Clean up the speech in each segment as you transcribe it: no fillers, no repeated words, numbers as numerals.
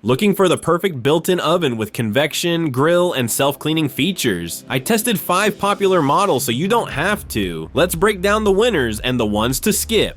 Looking for the perfect built-in oven with convection, grill, and self-cleaning features? I tested 5 popular models so you don't have to. Let's break down the winners and the ones to skip.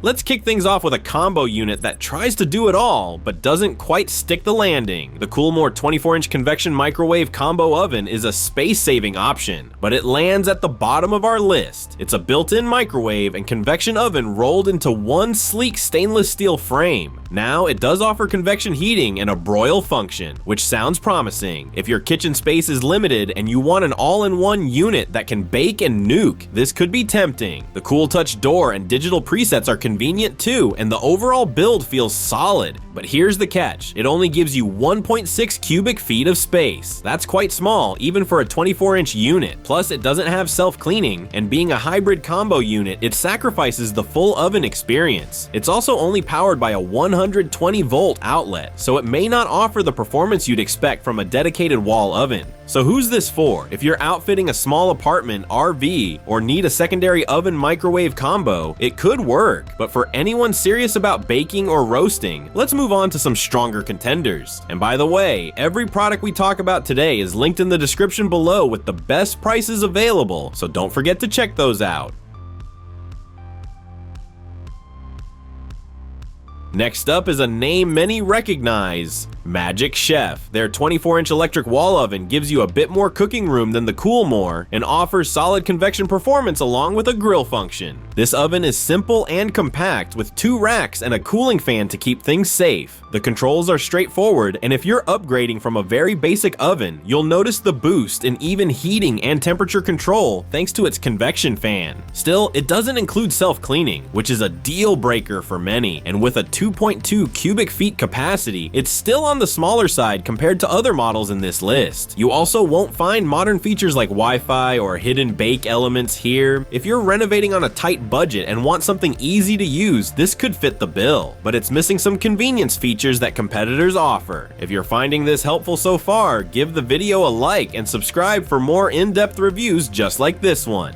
Let's kick things off with a combo unit that tries to do it all, but doesn't quite stick the landing. The KoolMore 24-inch convection microwave combo oven is a space-saving option, but it lands at the bottom of our list. It's a built-in microwave and convection oven rolled into one sleek stainless steel frame. Now, it does offer convection heating and a broil function, which sounds promising. If your kitchen space is limited and you want an all-in-one unit that can bake and nuke, this could be tempting. The KoolTouch door and digital presets are convenient too, and the overall build feels solid. But here's the catch: it only gives you 1.6 cubic feet of space. That's quite small, even for a 24-inch unit. Plus, it doesn't have self-cleaning, and being a hybrid combo unit, it sacrifices the full oven experience. It's also only powered by a 120-volt outlet, so it may not offer the performance you'd expect from a dedicated wall oven. So who's this for? If you're outfitting a small apartment, RV, or need a secondary oven-microwave combo, it could work. But for anyone serious about baking or roasting, let's move on to some stronger contenders. And by the way, every product we talk about today is linked in the description below with the best prices available, so don't forget to check those out. Next up is a name many recognize: AMZCHEF. Their 24-inch electric wall oven gives you a bit more cooking room than the KoolMore and offers solid convection performance along with a grill function. This oven is simple and compact with 2 racks and a cooling fan to keep things safe. The controls are straightforward, and if you're upgrading from a very basic oven, you'll notice the boost in even heating and temperature control thanks to its convection fan. Still, it doesn't include self-cleaning, which is a deal breaker for many, and with a 2.2 cubic feet capacity, it's still on the smaller side compared to other models in this list. You also won't find modern features like Wi-Fi or hidden bake elements here. If you're renovating on a tight budget and want something easy to use, this could fit the bill, but it's missing some convenience features that competitors offer. If you're finding this helpful so far, give the video a like and subscribe for more in-depth reviews just like this one.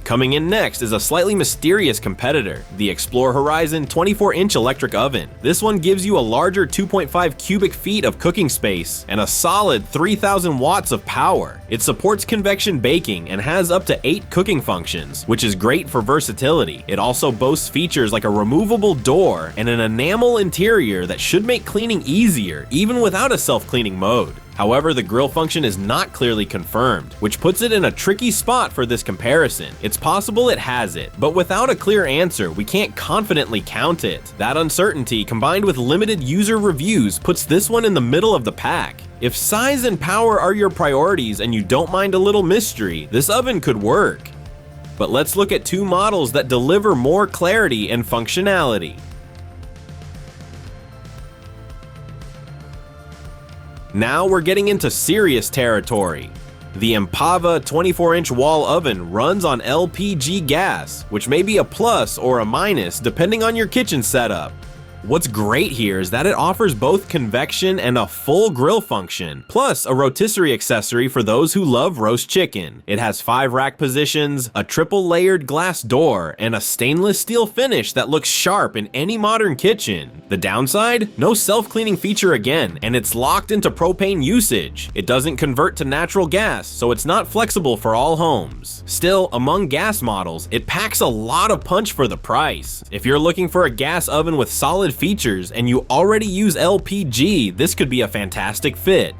Coming in next is a slightly mysterious competitor, the ExploreHorizon 24-inch electric oven. This one gives you a larger 2.5 cubic feet of cooking space and a solid 3,000 watts of power. It supports convection baking and has up to 8 cooking functions, which is great for versatility. It also boasts features like a removable door and an enamel interior that should make cleaning easier, even without a self-cleaning mode. However, the grill function is not clearly confirmed, which puts it in a tricky spot for this comparison. It's possible it has it, but without a clear answer, we can't confidently count it. That uncertainty, combined with limited user reviews, puts this one in the middle of the pack. If size and power are your priorities and you don't mind a little mystery, this oven could work. But let's look at 2 models that deliver more clarity and functionality. Now we're getting into serious territory. The Empava 24-inch wall oven runs on LPG gas, which may be a plus or a minus depending on your kitchen setup. What's great here is that it offers both convection and a full grill function, plus a rotisserie accessory for those who love roast chicken. It has 5 rack positions, a triple layered glass door, and a stainless steel finish that looks sharp in any modern kitchen. The downside? No self-cleaning feature again, and it's locked into propane usage. It doesn't convert to natural gas, so it's not flexible for all homes. Still, among gas models, it packs a lot of punch for the price. If you're looking for a gas oven with solid features and you already use LPG, this could be a fantastic fit.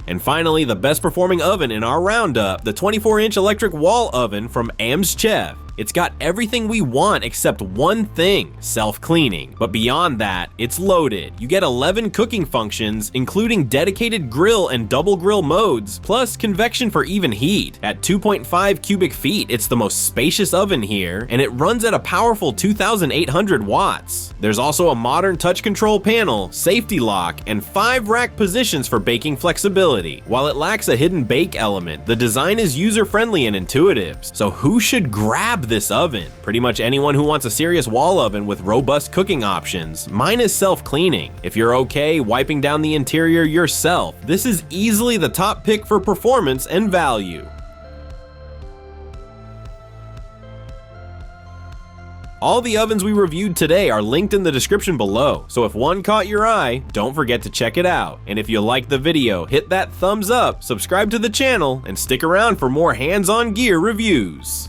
And finally, the best performing oven in our roundup, the 24-inch electric wall oven from AMZCHEF. It's got everything we want except one thing: self-cleaning. But beyond that, it's loaded. You get 11 cooking functions, including dedicated grill and double grill modes, plus convection for even heat. At 2.5 cubic feet, it's the most spacious oven here, and it runs at a powerful 2,800 watts. There's also a modern touch control panel, safety lock, and 5 rack positions for baking flexibility. While it lacks a hidden bake element, the design is user-friendly and intuitive. So who should grab grab this oven. Pretty much anyone who wants a serious wall oven with robust cooking options. Mine is self-cleaning. If you're okay wiping down the interior yourself, this is easily the top pick for performance and value. All the ovens we reviewed today are linked in the description below, so if one caught your eye, don't forget to check it out. And if you liked the video, hit that thumbs up, subscribe to the channel, and stick around for more hands-on gear reviews.